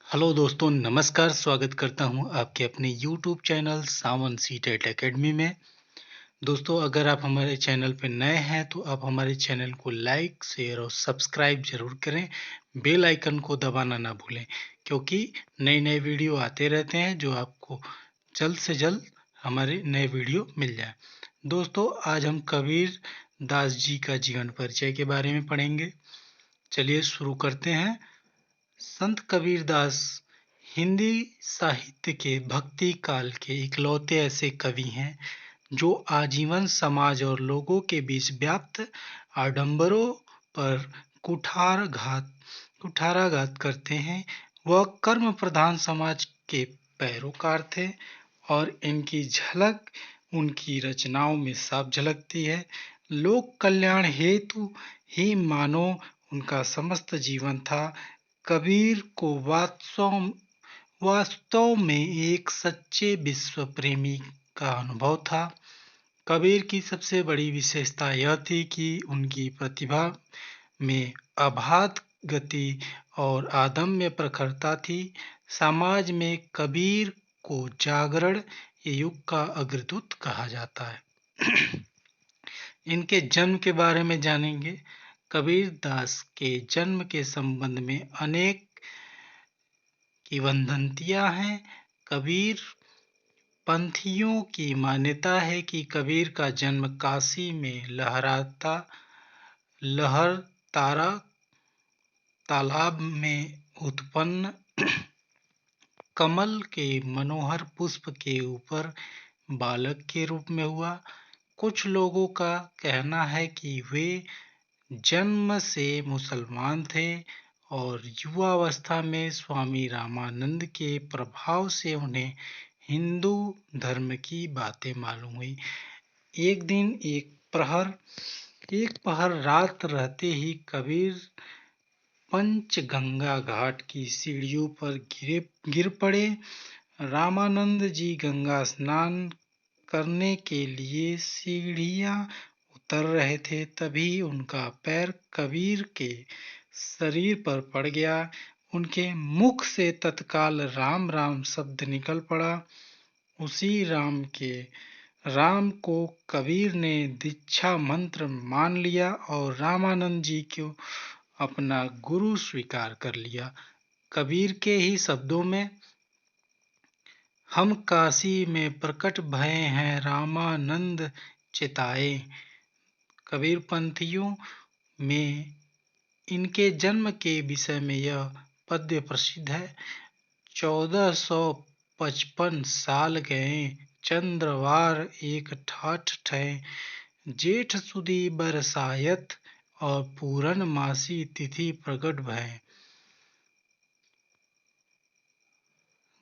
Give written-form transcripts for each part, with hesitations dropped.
Hello दोस्तों, नमस्कार। स्वागत करता हूं आपके अपने यूट्यूब चैनल सावन सीटेट एकेडमी में। दोस्तों, अगर आप हमारे चैनल पर नए हैं तो आप हमारे चैनल को लाइक, शेयर और सब्सक्राइब जरूर करें। बेल आइकन को दबाना ना भूलें, क्योंकि नए नए वीडियो आते रहते हैं जो आपको जल्द से जल्द हमारे नए वीडियो मिल जाए। दोस्तों, आज हम कबीर दास जी का जीवन परिचय के बारे में पढ़ेंगे। चलिए शुरू करते हैं। संत कबीरदास हिंदी साहित्य के भक्ति काल के इकलौते ऐसे कवि हैं जो आजीवन समाज और लोगों के बीच व्याप्त आडंबरों पर कुठाराघात करते हैं। वह कर्म प्रधान समाज के पैरोकार थे और इनकी झलक उनकी रचनाओं में साफ झलकती है। लोक कल्याण हेतु ही मानो उनका समस्त जीवन था। कबीर को वास्तव में एक सच्चे विश्व प्रेमी का अनुभव था। कबीर की सबसे बड़ी विशेषता यह थी कि उनकी प्रतिभा में अबाध गति और अदम्य प्रखरता थी। समाज में कबीर को जागरण युग का अग्रदूत कहा जाता है। इनके जन्म के बारे में जानेंगे। कबीर दास के जन्म के संबंध में अनेक किंवदंतियां हैं। कबीर पंथियों की मान्यता है कि कबीर का जन्म काशी में लहरतारा तालाब में उत्पन्न कमल के मनोहर पुष्प के ऊपर बालक के रूप में हुआ। कुछ लोगों का कहना है कि वे जन्म से मुसलमान थे और युवावस्था में स्वामी रामानंद के प्रभाव से उन्हें हिंदू धर्म की बातें मालूम हुई। एक दिन एक पहर रात रहते ही कबीर पंचगंगा घाट की सीढ़ियों पर गिर पड़े। रामानंद जी गंगा स्नान करने के लिए सीढ़ियां उतर रहे थे, तभी उनका पैर कबीर के शरीर पर पड़ गया। उनके मुख से तत्काल राम राम शब्द निकल पड़ा। उसी राम को कबीर ने दीक्षा मंत्र मान लिया और रामानंद जी को अपना गुरु स्वीकार कर लिया। कबीर के ही शब्दों में, हम काशी में प्रकट भये हैं रामानंद चिताए। कबीर पंथियों में इनके जन्म के विषय में यह पद्य प्रसिद्ध है। 1455 साल गए चंद्रवार एक ठाठ ठय, जेठ सुदी बरसायत और पूरन मासी तिथि प्रगट भय।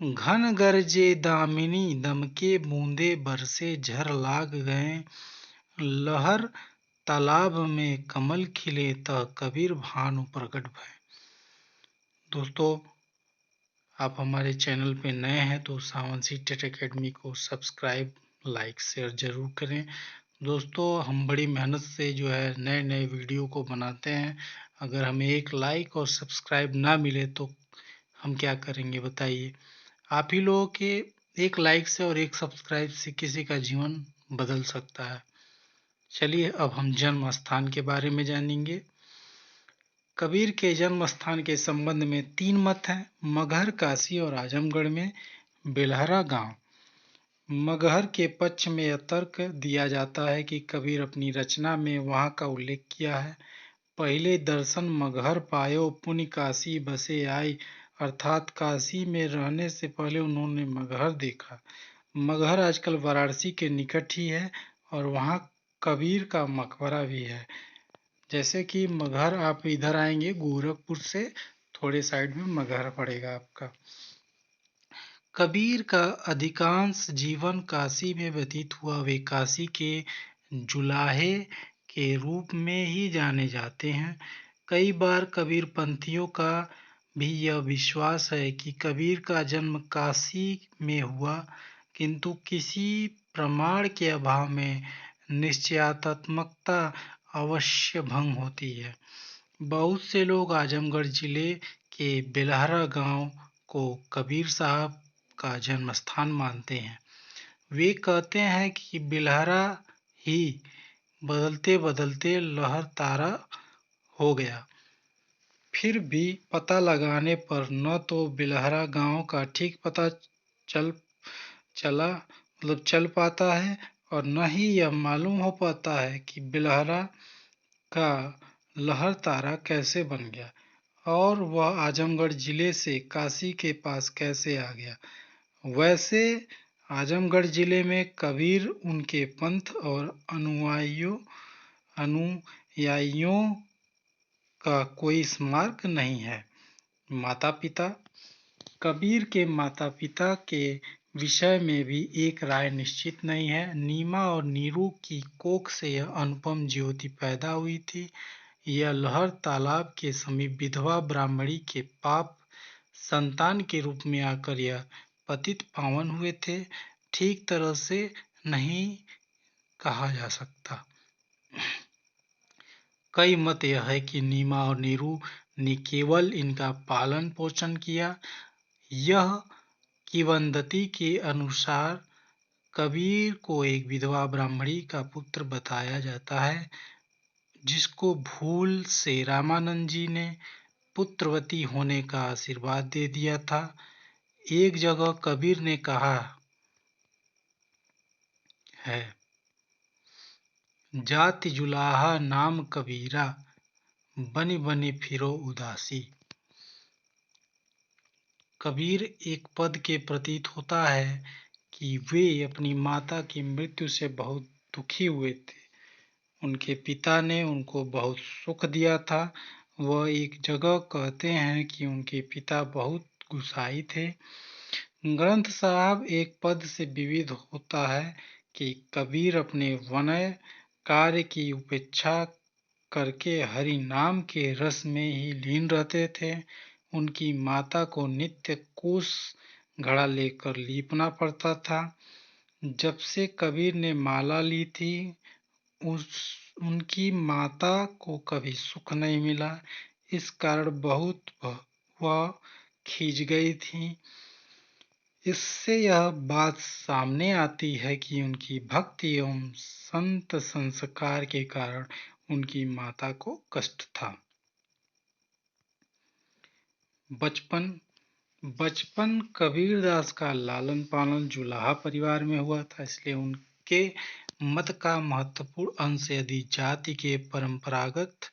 घन गरजे दामिनी दमके बूंदे बरसे झर लाग गए, लहर तालाब में कमल खिले तह कबीर भानु प्रकट भय। दोस्तों, आप हमारे चैनल पे नए हैं तो सावन सीटेट एकेडमी को सब्सक्राइब, लाइक, शेयर जरूर करें। दोस्तों, हम बड़ी मेहनत से जो है नए नए वीडियो को बनाते हैं। अगर हमें एक लाइक और सब्सक्राइब ना मिले तो हम क्या करेंगे बताइए। आप ही लोगों के एक लाइक से और एक सब्सक्राइब से किसी का जीवन बदल सकता है। चलिए अब हम जन्म स्थान के बारे में जानेंगे। कबीर के जन्म स्थान के संबंध में 3 मत हैं। मगहर, काशी और आजमगढ़ में बेलहरा गांव। मगहर के पक्ष में यह तर्क दिया जाता है कि कबीर अपनी रचना में वहां का उल्लेख किया है। पहले दर्शन मगहर पायो, पुण्य काशी बसे आई। अर्थात काशी में रहने से पहले उन्होंने मगहर देखा। मगहर आजकल वाराणसी के निकट ही है और वहां कबीर का मकबरा भी है। जैसे कि मगहर आप इधर आएंगे गोरखपुर से थोड़े साइड में मगहर पड़ेगा आपका। कबीर का अधिकांश जीवन काशी में व्यतीत हुआ। वे काशी के जुलाहे के रूप में ही जाने जाते हैं। कई बार कबीर पंथियों का भी यह विश्वास है कि कबीर का जन्म काशी में हुआ, किंतु किसी प्रमाण के अभाव में निश्चयात्मकता अवश्य भंग होती है। बहुत से लोग आजमगढ़ जिले के बेलहरा गांव को कबीर साहब का जन्मस्थान मानते हैं। वे कहते हैं कि बिलहरा ही बदलते बदलते लहर तारा हो गया। फिर भी पता लगाने पर न तो बिलहरा गांव का ठीक पता चल चला चल पाता है और न ही यह मालूम हो पाता है कि बिलहरा का लहर तारा कैसे बन गया और वह आजमगढ़ जिले से काशी के पास कैसे आ गया। वैसे आजमगढ़ जिले में कबीर, उनके पंथ और अनुयायियों का कोई स्मारक नहीं है। माता पिता कबीर के माता पिता के विषय में भी एक राय निश्चित नहीं है। नीमा और नीरू की कोख से यह अनुपम ज्योति पैदा हुई थी। यह लहर तालाब के समीप विधवा ब्राह्मणी के पाप संतान के रूप में आकर यह पतित पावन हुए थे, ठीक तरह से नहीं कहा जा सकता। कई मत यह है कि नीमा और नीरू ने केवल इनका पालन पोषण किया। यह किंवदंती के अनुसार कबीर को एक विधवा ब्राह्मणी का पुत्र बताया जाता है, जिसको भूल से रामानंद जी ने पुत्रवती होने का आशीर्वाद दे दिया था। एक जगह कबीर ने कहा है, जाति जुलाहा नाम कबीरा, बनी बनी फिरो उदासी। कबीर एक पद के प्रतीत होता है कि वे अपनी माता की मृत्यु से बहुत दुखी हुए थे। उनके पिता ने उनको बहुत सुख दिया था। वह एक जगह कहते हैं कि उनके पिता बहुत गुस्साई थे। ग्रंथ साहब एक पद से विविध होता है कि कबीर अपने वनय कार्य की उपेक्षा करके हरि नाम के रस में ही लीन रहते थे। उनकी माता को नित्य कोस घड़ा लेकर लीपना पड़ता था। जब से कबीर ने माला ली थी, उनकी माता को कभी सुख नहीं मिला। इस कारण बहुत वह खींच गई थी। इससे यह बात सामने आती है कि उनकी भक्ति एवं संत संस्कार के कारण उनकी माता को कष्ट था। बचपन कबीरदास का लालन पालन जुलाहा परिवार में हुआ था, इसलिए उनके मत का महत्वपूर्ण अंश यदि जाति के परंपरागत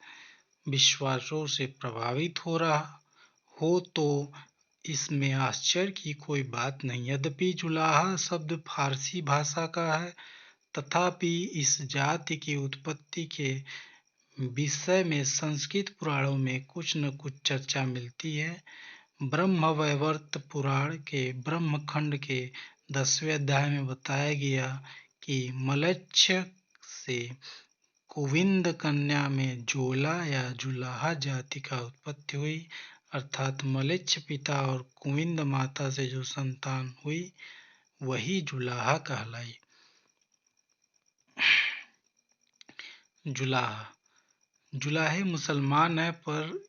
विश्वासों से प्रभावित हो रहा हो तो इसमें आश्चर्य की कोई बात नहीं। यद्यपि जुलाहा शब्द फारसी भाषा का है, तथापि इस जाति की उत्पत्ति के विषय में संस्कृत पुराणों में कुछ न कुछ चर्चा मिलती है। ब्रह्मवैवर्त पुराण के ब्रह्मखंड के 10वें अध्याय में बताया गया कि मलेच्छ से कुविंद कन्या में जोला या जुलाहा जाति का उत्पत्ति हुई, अर्थात मलेच्छ पिता और कुविंद माता से जो संतान हुई वही जुलाहा कहलाई। जुलाहे मुसलमान हैं, पर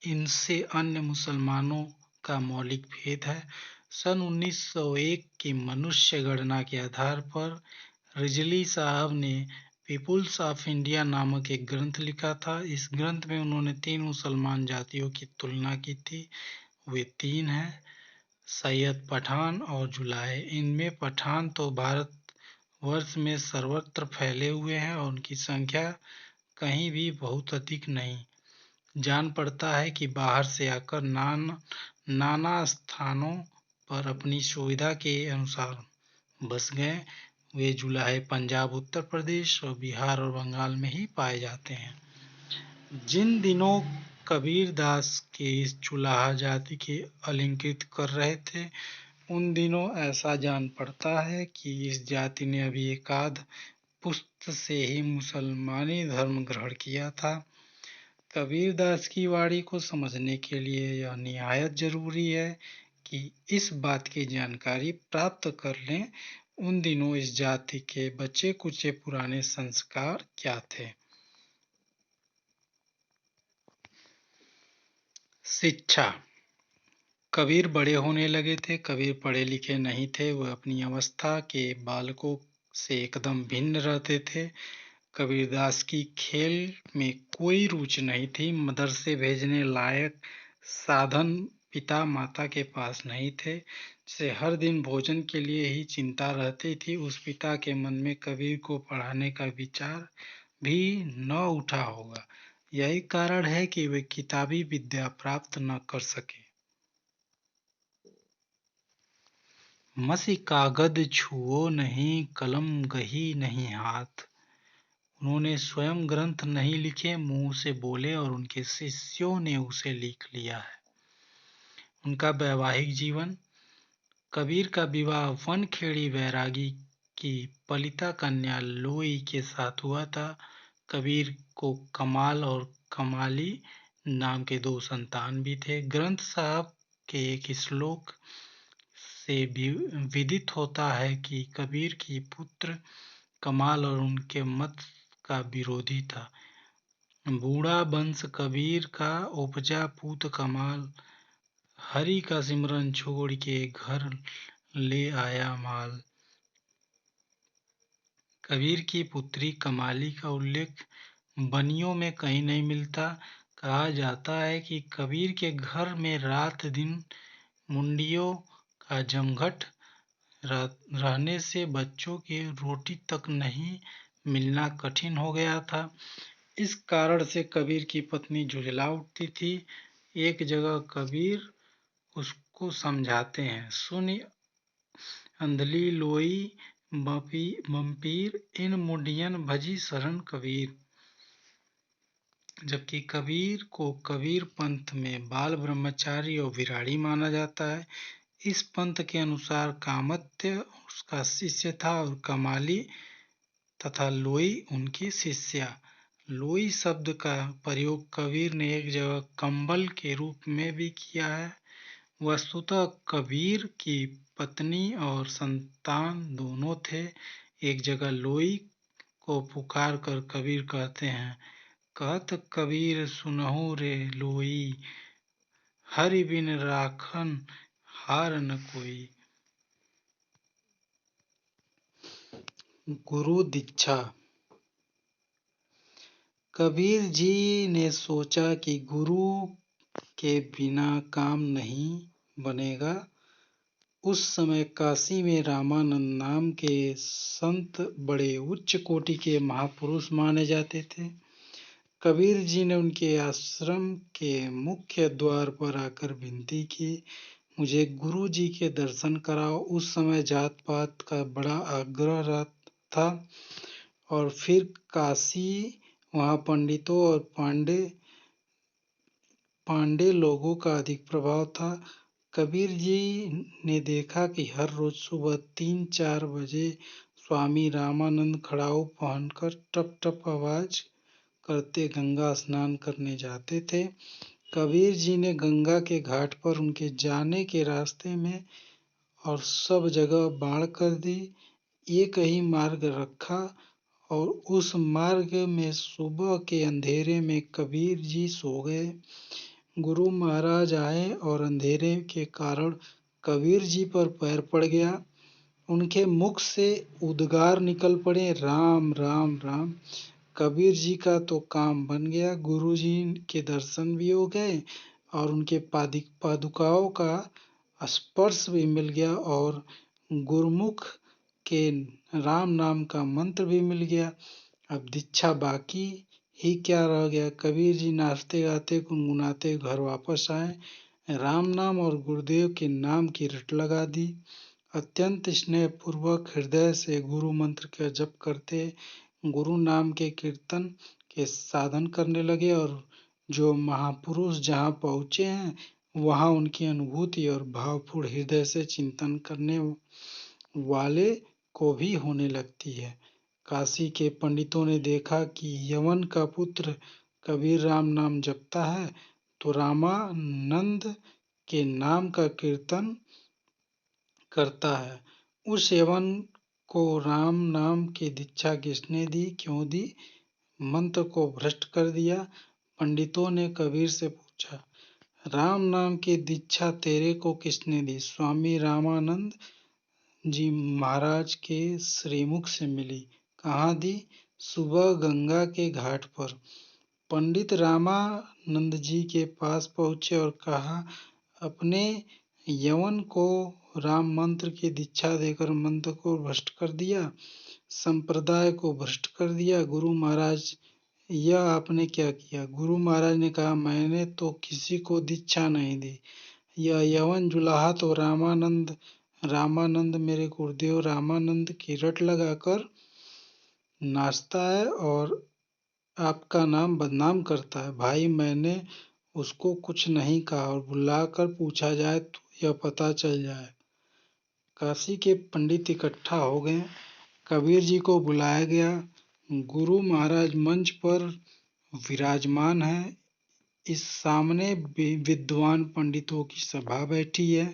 इनसे अन्य मुसलमानों का मौलिक भेद है। सन 1901 की मनुष्य गणना के आधार पर रिजली साहब ने पीपुल्स ऑफ इंडिया नामक एक ग्रंथ लिखा था। इस ग्रंथ में उन्होंने 3 मुसलमान जातियों की तुलना की थी। वे 3 हैं, सैयद, पठान और जुलाहे। इनमें पठान तो भारतवर्ष में सर्वत्र फैले हुए हैं और उनकी संख्या कहीं भी बहुत अधिक नहीं। जान पड़ता है कि बाहर से आकर नाना स्थानों पर अपनी सुविधा के अनुसार बस गए। वे जुलाहे पंजाब, उत्तर प्रदेश और बिहार और बंगाल में ही पाए जाते हैं। जिन दिनों कबीरदास के इस जुलाहा जाति के अलंकृत कर रहे थे, उन दिनों ऐसा जान पड़ता है कि इस जाति ने अभी एकाध पुस्त से ही मुसलमानी धर्म ग्रहण किया था। कबीरदास की वाणी को समझने के लिए यह निहायत जरूरी है कि इस बात की जानकारी प्राप्त कर लें, उन दिनों इस जाति के बचे कुचे पुराने संस्कार क्या थे। शिक्षा। कबीर बड़े होने लगे थे। कबीर पढ़े लिखे नहीं थे, वह अपनी अवस्था के बालकों से एकदम भिन्न रहते थे। कबीरदास की खेल में कोई रुचि नहीं थी। मदरसे भेजने लायक साधन पिता माता के पास नहीं थे, जिसे हर दिन भोजन के लिए ही चिंता रहती थी। उस पिता के मन में कबीर को पढ़ाने का विचार भी न उठा होगा। यही कारण है कि वे किताबी विद्या प्राप्त न कर सके। मसी कागद छुओ नहीं, कलम गही नहीं हाथ। उन्होंने स्वयं ग्रंथ नहीं लिखे, मुंह से बोले और उनके शिष्यों ने उसे लिख लिया है। उनका वैवाहिक जीवन। कबीर का विवाह वनखेड़ी बैरागी की पलिता कन्या लोई के साथ हुआ था। कबीर को कमाल और कमाली नाम के 2 संतान भी थे। ग्रंथ साहब के एक श्लोक से विदित होता है कि कबीर की पुत्र कमाल और उनके मत का विरोधी था। बूढ़ा वंश कबीर का उपजा पूत कमाल, हरि का सिमरन छोड़ के घर ले आया माल। कबीर की पुत्री कमाली का उल्लेख बनियों में कहीं नहीं मिलता। कहा जाता है कि कबीर के घर में रात दिन मुंडियों का जमघट रहने से बच्चों के रोटी तक नहीं मिलना कठिन हो गया था। इस कारण से कबीर की पत्नी झुंझला उठती थी। एक जगह कबीर उसको समझाते हैं, सुन अंधली लोई बम्पीर, इन मुंडियन भजी शरण कबीर। जबकि कबीर को कबीर पंथ में बाल ब्रह्मचारी और विराड़ी माना जाता है। इस पंथ के अनुसार कामत्य उसका शिष्य था और कमाली तथा लोई उनकी शिष्या। लोई शब्द का प्रयोग कबीर ने एक जगह कंबल के रूप में भी किया है। वस्तुतः कबीर की पत्नी और संतान दोनों थे। एक जगह लोई को पुकार कर कबीर कहते हैं, कहत कबीर सुनहु रे लोई, हरि बिन राखन हार न कोई। गुरु दीक्षा। कबीर जी ने सोचा कि गुरु के बिना काम नहीं बनेगा। उस समय काशी में रामानंद नाम के संत बड़े उच्च कोटि के महापुरुष माने जाते थे। कबीर जी ने उनके आश्रम के मुख्य द्वार पर आकर विनती की, मुझे गुरु जी के दर्शन कराओ। उस समय जात पात का बड़ा आग्रह था और फिर काशी, वहाँ पंडितों और पांडे लोगों का अधिक प्रभाव था। कबीर जी ने देखा कि हर रोज सुबह 3-4 बजे स्वामी रामानंद खड़ाऊ पहनकर टप टप आवाज करते गंगा स्नान करने जाते थे। कबीर जी ने गंगा के घाट पर उनके जाने के रास्ते में और सब जगह बाढ़ कर दी। एक ही मार्ग रखा और उस मार्ग में सुबह के अंधेरे में कबीर जी सो गए। गुरु महाराज आए और अंधेरे के कारण कबीर जी पर पैर पड़ गया। उनके मुख से उद्गार निकल पड़े, राम राम राम। कबीर जी का तो काम बन गया। गुरु जी के दर्शन भी हो गए और उनके पादुकाओं का स्पर्श भी मिल गया और गुरुमुख के राम नाम का मंत्र भी मिल गया। अब दीक्षा बाकी ही क्या रह गया। कबीर जी नाचते गाते गुनगुनाते घर वापस आए। राम नाम और गुरुदेव के नाम की रट लगा दी। अत्यंत स्नेह पूर्वक हृदय से गुरु मंत्र का जप करते गुरु नाम के कीर्तन के साधन करने लगे और जो महापुरुष जहाँ पहुँचे हैं वहाँ उनकी अनुभूति और भावपूर्ण हृदय से चिंतन करने वाले को भी होने लगती है। काशी के पंडितों ने देखा कि यवन का पुत्र कबीर राम नाम जपता है तो रामानंद के नाम का कीर्तन करता है। उस यवन को राम नाम की दीक्षा किसने दी, क्यों दी, मंत्र को भ्रष्ट कर दिया। पंडितों ने कबीर से पूछा, राम नाम की दीक्षा तेरे को किसने दी? स्वामी रामानंद जी महाराज के श्रीमुख से मिली। कहाँ दी? सुबह गंगा के घाट पर। पंडित रामानंद जी के पास पहुंचे और कहा, अपने यवन को राम मंत्र की दीक्षा देकर मंत्र को भ्रष्ट कर दिया, संप्रदाय को भ्रष्ट कर दिया। गुरु महाराज, यह आपने क्या किया? गुरु महाराज ने कहा, मैंने तो किसी को दीक्षा नहीं दी। यह यवन जुलाहा तो रामानंद मेरे गुरुदेव रामानंद की रट लगाकर नाचता है और आपका नाम बदनाम करता है। भाई, मैंने उसको कुछ नहीं कहा और बुलाकर पूछा जाए तो यह पता चल जाए। काशी के पंडित इकट्ठा हो गए। कबीर जी को बुलाया गया। गुरु महाराज मंच पर विराजमान है। इस सामने विद्वान पंडितों की सभा बैठी है।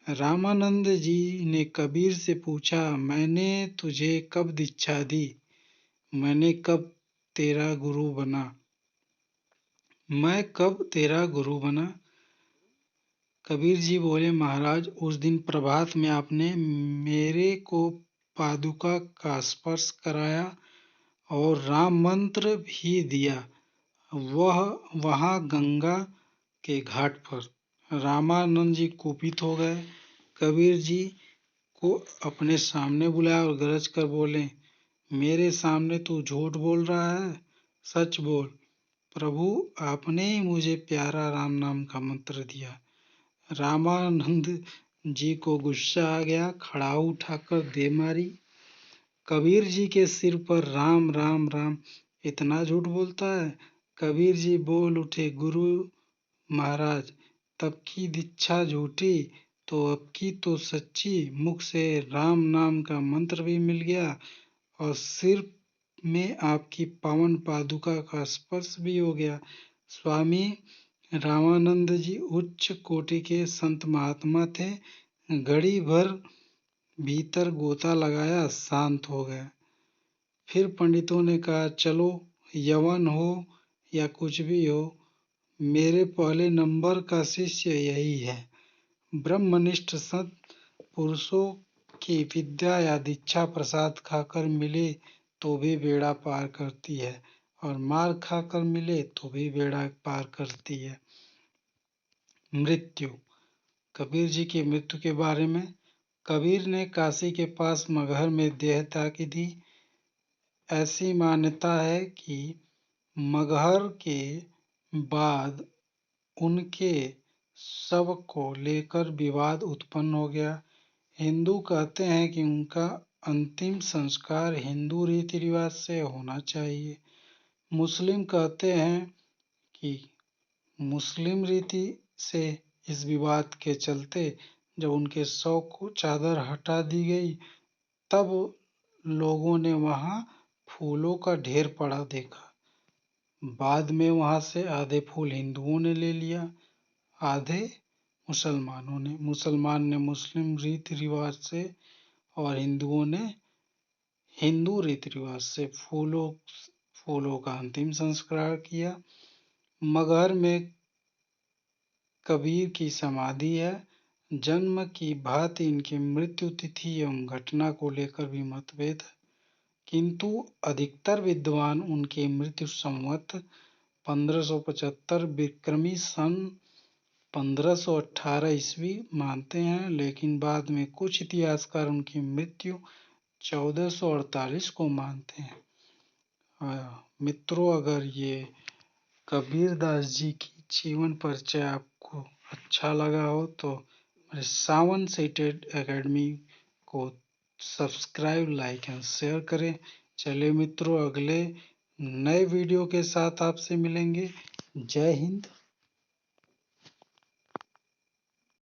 रामानंद जी ने कबीर से पूछा, मैंने तुझे कब दीक्षा दी? मैंने कब तेरा गुरु बना? मैं कब तेरा गुरु बना? कबीर जी बोले, महाराज, उस दिन प्रभात में आपने मेरे को पादुका का स्पर्श कराया और राम मंत्र भी दिया, वह वहां गंगा के घाट पर। रामानंद जी कुपित हो गए। कबीर जी को अपने सामने बुलाया और गरज कर बोले, मेरे सामने तू झूठ बोल रहा है, सच बोल। प्रभु, आपने ही मुझे प्यारा राम नाम का मंत्र दिया। रामानंद जी को गुस्सा आ गया, खड़ा उठाकर दे मारी। कबीर जी के सिर पर राम राम राम, इतना झूठ बोलता है? कबीर जी बोल उठे, गुरु महाराज, तब की दीक्षा झूठी तो अब की तो सच्ची। मुख से राम नाम का मंत्र भी मिल गया और सिर में आपकी पावन पादुका का स्पर्श भी हो गया। स्वामी रामानंद जी उच्च कोटि के संत महात्मा थे। घड़ी भर भीतर गोता लगाया, शांत हो गए। फिर पंडितों ने कहा, चलो, यवन हो या कुछ भी हो, मेरे पहले नंबर का शिष्य यही है। ब्रह्मनिष्ठ संत पुरुषों की विद्या या दीक्षा प्रसाद खाकर मिले तो भी बेड़ा पार करती है और मार खाकर मिले तो भी बेड़ा पार करती है। मृत्यु। कबीर जी की मृत्यु के बारे में। कबीर ने काशी के पास मगहर में देह त्याग दी। ऐसी मान्यता है कि मगहर के बाद उनके शव को लेकर विवाद उत्पन्न हो गया। हिंदू कहते हैं कि उनका अंतिम संस्कार हिंदू रीति रिवाज से होना चाहिए। मुस्लिम कहते हैं कि मुस्लिम रीति से इस विवाद के चलते जब उनके शव को चादर हटा दी गई तब लोगों ने वहां फूलों का ढेर पड़ा देखा। बाद में वहां से आधे फूल हिंदुओं ने ले लिया, आधे मुसलमानों ने। मुसलमान ने मुस्लिम रीति रिवाज से और हिंदुओं ने हिंदू रीति रिवाज से फूलों का अंतिम संस्कार किया। मगहर में कबीर की समाधि है। जन्म की भांति इनकी मृत्यु तिथि एवं घटना को लेकर भी मतभेद है, किंतु अधिकतर विद्वान उनकी मृत्यु संवत 1575 विक्रमी सन 1518 ईस्वी मानते हैं, लेकिन बाद में कुछ इतिहासकार उनकी मृत्यु 1448 को मानते हैं। मित्रों, अगर ये कबीर दास जी की जीवन परिचय आपको अच्छा लगा हो तो मेरे सावन सीटेड एकेडमी को सब्सक्राइब, लाइक एंड शेयर करें। चलिए मित्रों, अगले नए वीडियो के साथ आपसे मिलेंगे। जय हिंद।